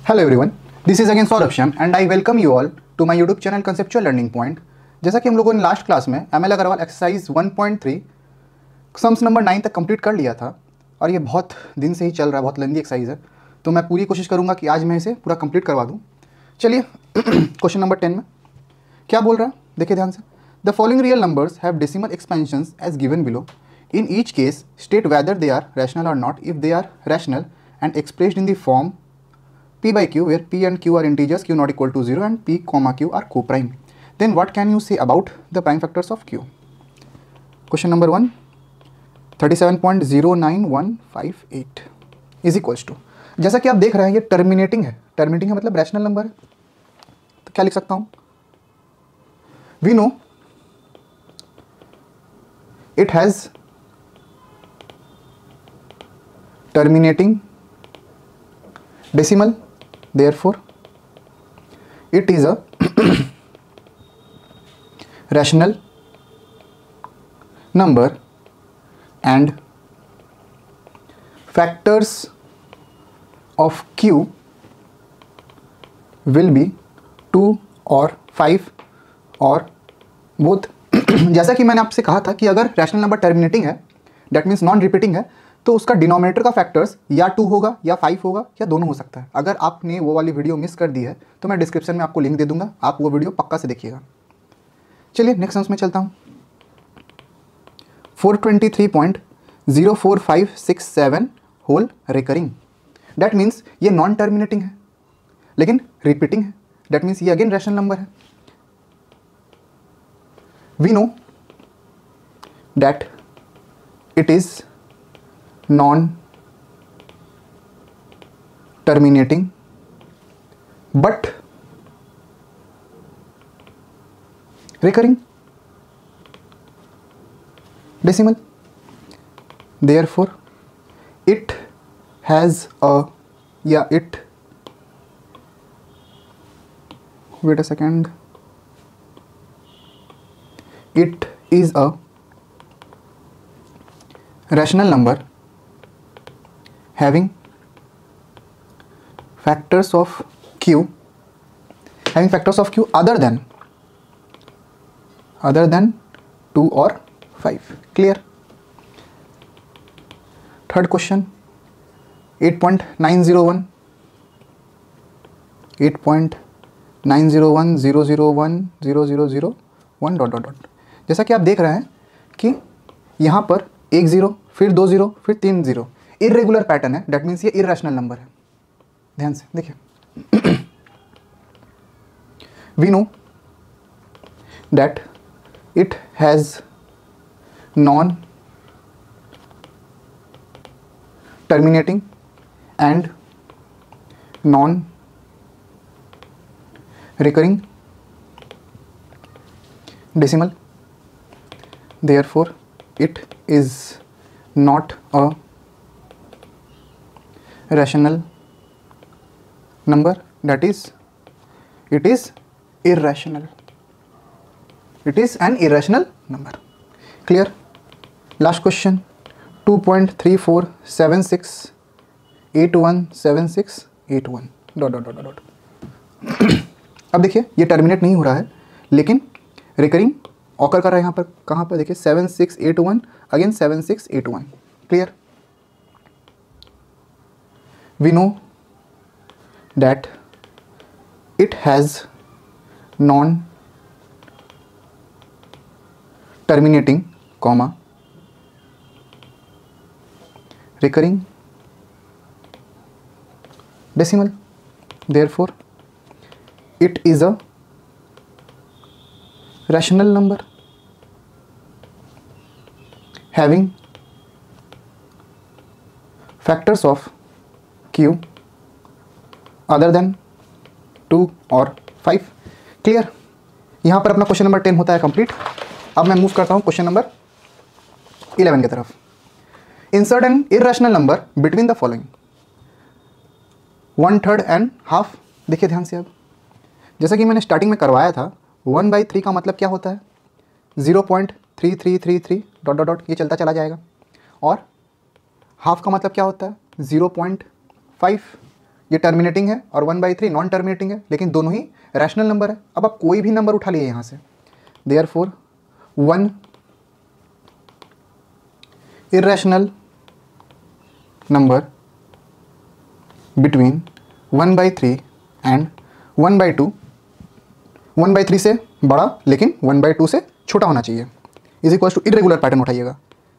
Hello everyone, this is again Saurabh Shyam and I welcome you all to my YouTube channel conceptual learning point. जैसा कि हम लोगों ने last class में ML Aggarwal exercise 1.3 sums number 9 तक complete कर लिया था और ये बहुत दिन से ही चल रहा है, बहुत लेंदी एक्सरसाइज है, तो मैं पूरी कोशिश करूँगा कि आज मैं इसे पूरा कंप्लीट करवा दूँ। चलिए क्वेश्चन नंबर 10 में क्या बोल रहा है, देखिए ध्यान से। The following real numbers have decimal expansions as given below. In each case, state whether they are rational or not. If they are rational and expressed in the form p by q, where p and q are integers, q not equal to 0 and p comma q are co-prime, then what can you say about the prime factors of q? Question number 1, 37.09158 is equals to, जैसा कि आप देख रहे हैं ये terminating है। Terminating है मतलब रैशनल नंबर है, तो क्या लिख सकता हूँ? We know it has terminating decimal, therefore it is a rational number and factors of q will be 2 or 5 or both। जैसा कि मैंने आपसे कहा था कि अगर रैशनल नंबर टर्मिनेटिंग है, डेट मीन्स नॉन रिपीटिंग है, तो उसका डिनोमिनेटर का फैक्टर्स या 2 होगा या 5 होगा या दोनों हो सकता है। अगर आपने वो वाली वीडियो मिस कर दी है तो मैं डिस्क्रिप्शन में आपको लिंक दे दूंगा, आप वो वीडियो पक्का से देखिएगा। चलिए नेक्स्ट सम्स में चलता हूँ। 423.04567 होल रिकरिंग, डेट मीन्स ये नॉन टर्मिनेटिंग है लेकिन रिपीटिंग है, डेट मीन्स ये अगेन रैशनल नंबर है। We know that it is non-terminating but recurring decimal, therefore it has a wait a second, it is a rational number having factors of q other than 2 or 5। clear? Third question 8.901.001.000.1 जैसा कि आप देख रहे हैं कि यहाँ पर 1 0 फिर 2 0 फिर 3 0 इरेगुलर पैटर्न है, डेट मीन्स ये इरेशनल नंबर है। ध्यान से देखिए, we know that it has non terminating and non recurring decimal, therefore it is not a rational number, that is it is irrational, it is an irrational number। clear? last question 2.3476817681 ... अब देखिए ये terminate नहीं हो रहा है लेकिन recurring occur कर रहा है यहाँ पर, कहाँ पर देखिए 7681 again 7681। Clear? We know that it has non terminating comma recurring decimal, therefore it is a rational number having factors of q other than 2 or 5। Clear? यहाँ पर अपना क्वेश्चन नंबर 10 होता है कंप्लीट। अब मैं मूव करता हूँ क्वेश्चन नंबर 11 की तरफ। Insert an irrational number between the following 1/3 and half. देखिए ध्यान से, अब जैसा कि मैंने स्टार्टिंग में करवाया था 1/3 का मतलब क्या होता है, 0.3333 ... ये चलता चला जाएगा। और हाफ का मतलब क्या होता है, 0.5 ये टर्मिनेटिंग है और 1/3 नॉन टर्मिनेटिंग है, लेकिन दोनों ही रैशनल नंबर है। अब आप कोई भी नंबर उठा लिए यहाँ से, therefore 1 irrational number between 1/3 and 1/2, 1/3 से बड़ा लेकिन 1/2 से छोटा होना चाहिए, is equal to irregular pattern उठाइएगा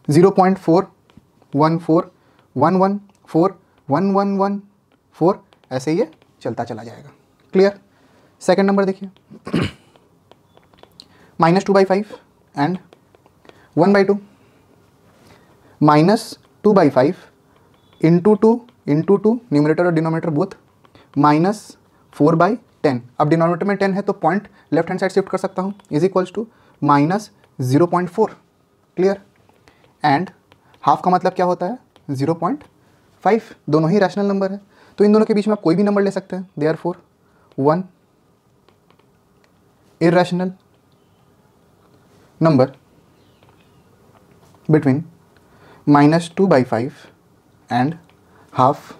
0.41141141114 ऐसे ये चलता चला जाएगा। क्लियर। सेकंड नंबर देखिए -2/5 एंड 1/2, -2/5 इंटू 2 न्यूमरेटर और डिनोमिनेटर बोथ -4/10। अब डिनोमिनेटर में 10 है तो point left hand side shift कर सकता हूँ, is equals to -0.4। Clear. And half का मतलब क्या होता है 0.5, दोनों ही रैशनल नंबर है तो इन दोनों के बीच में आप कोई भी नंबर ले सकते हैं। Therefore 1 irrational number between -2/5 and half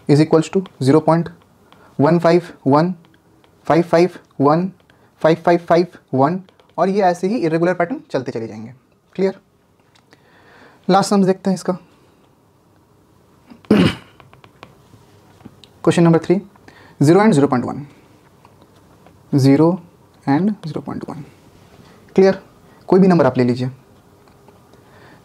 is equals to 0.15155155551 और ये ऐसे ही इरेगुलर पैटर्न चलते चले जाएंगे। क्लियर। लास्ट सम्स देखते हैं इसका। Question number 3, 0 and 0.1, 0 and 0.1। Clear. कोई भी नंबर आप ले लीजिए,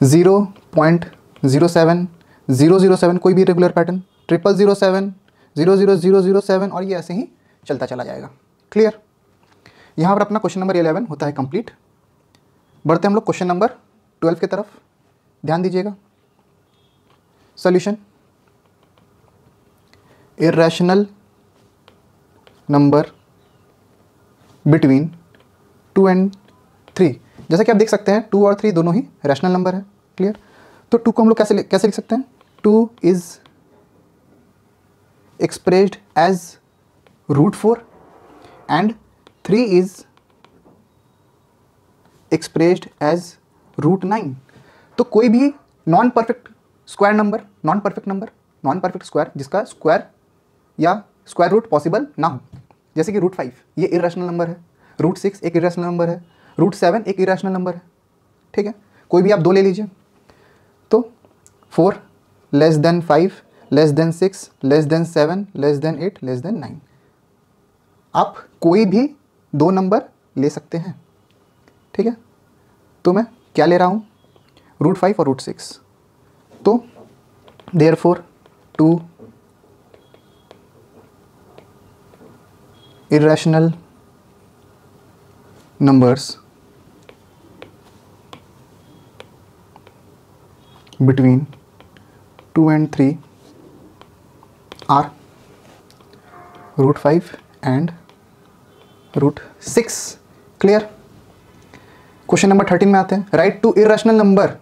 0.07, 007, कोई भी रेगुलर पैटर्न, 0007, 00007 और ये ऐसे ही चलता चला जाएगा। क्लियर। यहाँ पर अपना क्वेश्चन नंबर 11 होता है कंप्लीट। बढ़ते हम लोग क्वेश्चन नंबर 12 की तरफ, ध्यान दीजिएगा। Solution, irrational number between 2 and 3। जैसा कि आप देख सकते हैं 2 और 3 दोनों ही रैशनल नंबर है। क्लियर। तो 2 को हम लोग कैसे लिख सकते हैं, 2 is expressed as √4 and 3 is expressed as √9। तो कोई भी non perfect square number, non perfect square जिसका स्क्वायर या स्क्वायर रूट पॉसिबल ना हो, जैसे कि √5 ये इरेशनल नंबर है, √6 एक इरेशनल नंबर है, √7 एक इरेशनल नंबर है। ठीक है। कोई भी आप 2 ले लीजिए, तो 4 less than 5 less than 6 less than 7 less than 8 less than 9, आप कोई भी 2 नंबर ले सकते हैं। ठीक है। तो मैं क्या ले रहा हूँ, √5 और √6। तो therefore 2 irrational numbers between 2 and 3 are √5 and √6। Clear. Question number 13 में आते हैं, right 2 irrational number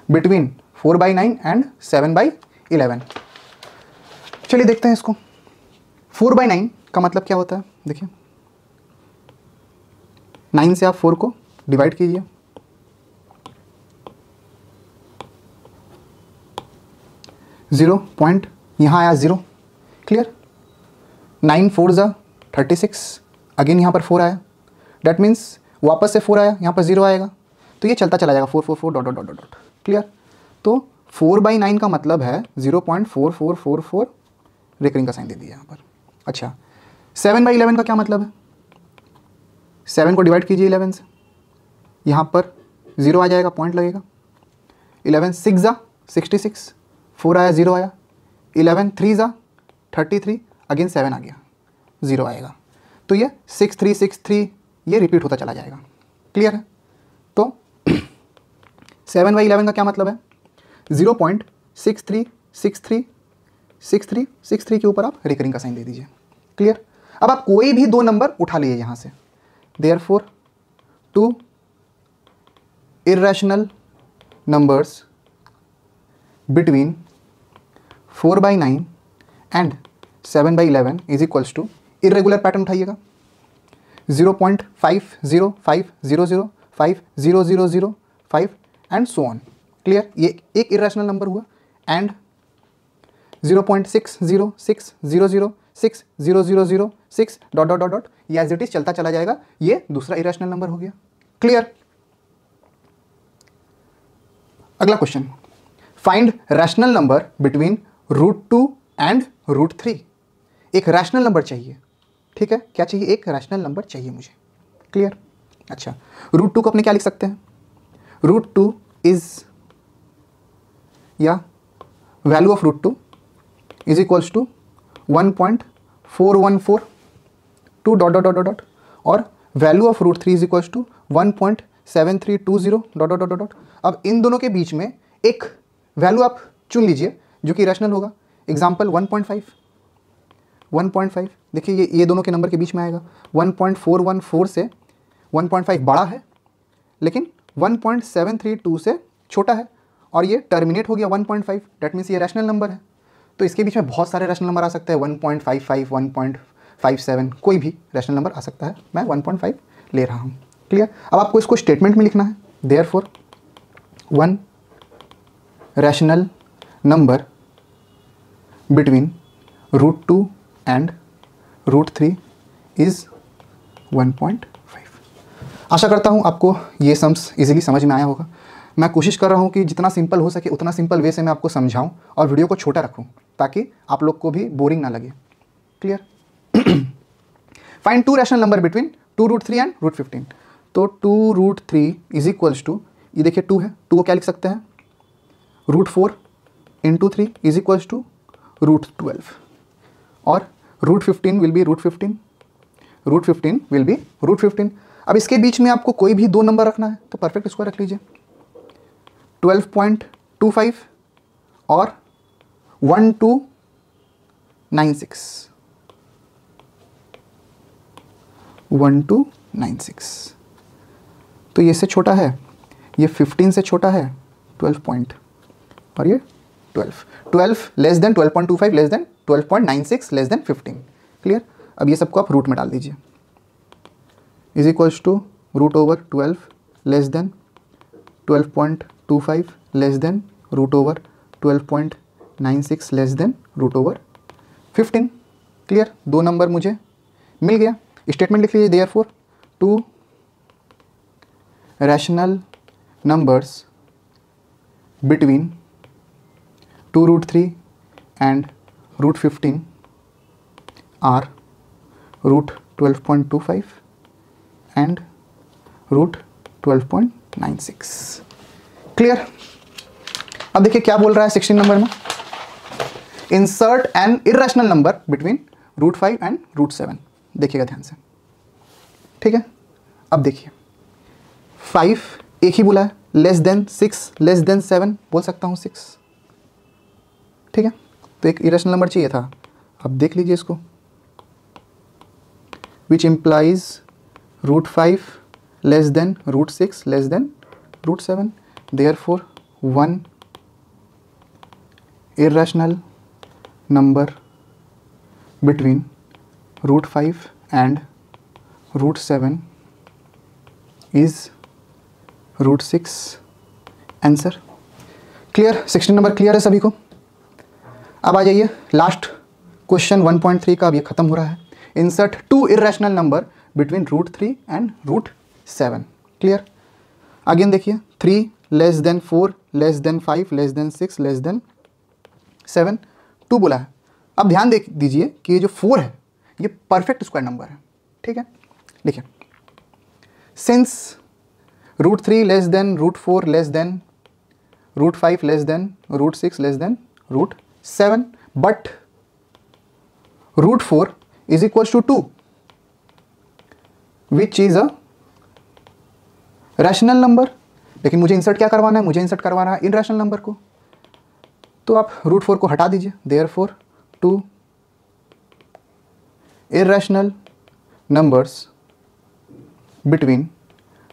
between 4/9 and 7/11। चलिए देखते हैं इसको। 4/9 का मतलब क्या होता है, देखिए 9 से आप 4 को डिवाइड कीजिए, 0 पॉइंट यहाँ आया 0। क्लियर। 9 4 ज़ा 36, अगेन यहाँ पर 4 आया, डैट मीन्स वापस से 4 आया, यहाँ पर 0 आएगा, तो ये चलता चला जाएगा 4 4 4 dot dot dot dot. Clear. तो 4/9 का मतलब है 0.4444 रेकरिंग का साइन दे दिया यहाँ पर। अच्छा, 7/11 का क्या मतलब है, 7 को डिवाइड कीजिए 11 से, यहाँ पर 0 आ जाएगा, पॉइंट लगेगा। 11 6 ज़ा 66, 4 आया 0 आया, 11 3 ज़ा 33, अगेन 7 आ गया, 0 आएगा। तो ये 6 3 6 3 ये रिपीट होता चला जाएगा। क्लियर है। तो 7/11 का क्या मतलब है, 0.63636363 के ऊपर आप रिकरिंग का साइन दे दीजिए। क्लियर। अब आप कोई भी 2 नंबर उठा लिए यहाँ से, therefore 2 irrational numbers between 4/9 and 7/11 is equals to irregular pattern उठाइएगा, 0.5050050005 एंड सो ऑन। क्लियर। ये एक इरेशनल नंबर हुआ and 0.6060060006 dot dot dot dot, ये एज इट इज चलता चला जाएगा। ये दूसरा इरेशनल नंबर हो गया। क्लियर? अगला question, find rational number between √2 and √3। एक रैशनल नंबर चाहिए, ठीक है, क्या चाहिए? एक रैशनल नंबर चाहिए मुझे। क्लियर? अच्छा, √2 को अपने क्या लिख सकते हैं? √2 इज या value of √2 is equals to 1.4142 dot dot dot dot, और value of √3 is equals to 1.7320 dot dot dot dot. अब इन दोनों के बीच में एक वैल्यू आप चुन लीजिए जो कि रैशनल होगा। एग्जाम्पल 1.5 देखिए, ये दोनों के नंबर के बीच में आएगा। 1.414 से 1.5 बड़ा है, लेकिन 1.732 से छोटा है, और ये टर्मिनेट हो गया 1.5, डेट मीन्स ये रैशनल नंबर है। तो इसके बीच में बहुत सारे रैशनल नंबर आ सकते हैं, 1.55, 1.57, कोई भी रैशनल नंबर आ सकता है। मैं 1.5 ले रहा हूँ। क्लियर? अब आपको इसको स्टेटमेंट में लिखना है। Therefore one rational number between √2 and √3 is 1.5। आशा करता हूँ आपको ये सम्स इजीली समझ में आया होगा। मैं कोशिश कर रहा हूँ कि जितना सिंपल हो सके उतना सिंपल वे से मैं आपको समझाऊँ और वीडियो को छोटा रखूँ, ताकि आप लोग को भी बोरिंग ना लगे। Clear? Find 2 rational number between 2√3 and √15। तो 2√3 इज इक्वल्स टू, ये देखिए 2 है, 2 को क्या लिख सकते हैं? √4 इंटू 3 इज इक्वल्स टू √12, और √15 विल बी √15, √15 विल बी √15। अब इसके बीच में आपको कोई भी 2 नंबर रखना है, तो परफेक्ट स्क्वायर रख लीजिए। 12.25 और 1296, 1296। तो ये से छोटा है, ये 15 से छोटा है, 12 पॉइंट, और ये 12 less than 12.25 less than 12.96 less than 15। Clear? अब ये सबको आप रूट में डाल दीजिए। Is equals to √12 less than 12.25 less than √12.96 less than √15। Clear? 2 number मुझे मिल गया। स्टेटमेंट लिख लीजिए। Therefore 2 rational numbers between 2√3 and √15 are √12.25 and √12.96। Clear? अब देखिए क्या बोल रहा है 16 नंबर में। Insert an irrational number between √5 and √7। देखिएगा ध्यान से, ठीक है? अब देखिए 5 एक ही बोला है, लेस देन 6 लेस देन 7 बोल सकता हूँ 6, ठीक है? तो एक इरेशनल नंबर चाहिए था। अब देख लीजिए इसको, which implies √5 less than √6 less than √7। Therefore 1 irrational number between √5 and √7 is √6। Answer clear? 16 number clear है सभी को? अब आ जाइए लास्ट क्वेश्चन 1.3 का। अब ये खत्म हो रहा है। Insert 2 irrational number between √3 and √7। Clear? Again देखिए 3 less than 4 less than 5 less than 6 less than 7, 2 बोला है। अब ध्यान दे दीजिए कि ये जो 4 है ये परफेक्ट स्क्वायर नंबर है, ठीक है? देखिए, since √3 less than √4 less than √5 less than √6 less than √7, but √4 is equals to 2 which is a rational number. लेकिन मुझे इंसर्ट क्या करवाना है? मुझे इंसर्ट करवाना है इनरैशनल नंबर को। तो आप √4 को हटा दीजिए। Therefore 2 irrational numbers between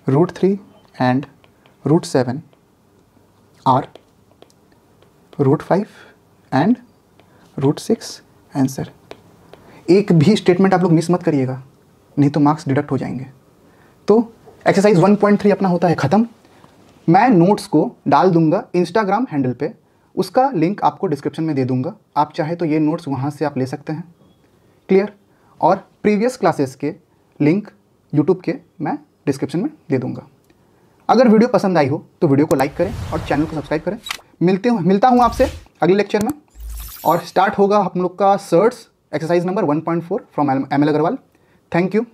√3 and √7 are √5 and √6। Answer. एक भी स्टेटमेंट आप लोग मिस मत करिएगा, नहीं तो मार्क्स डिडक्ट हो जाएंगे। तो एक्सरसाइज 1.3 अपना होता है ख़त्म। मैं नोट्स को डाल दूंगा इंस्टाग्राम हैंडल पे, उसका लिंक आपको डिस्क्रिप्शन में दे दूंगा। आप चाहे तो ये नोट्स वहाँ से आप ले सकते हैं। क्लियर? और प्रीवियस क्लासेस के लिंक यूट्यूब के मैं डिस्क्रिप्शन में दे दूंगा। अगर वीडियो पसंद आई हो तो वीडियो को लाइक करें और चैनल को सब्सक्राइब करें। मिलता हूँ आपसे अगले लेक्चर में, और स्टार्ट होगा हम लोग का सर्ट्स exercise number 1.4 from M L Aggarwal. Thank you.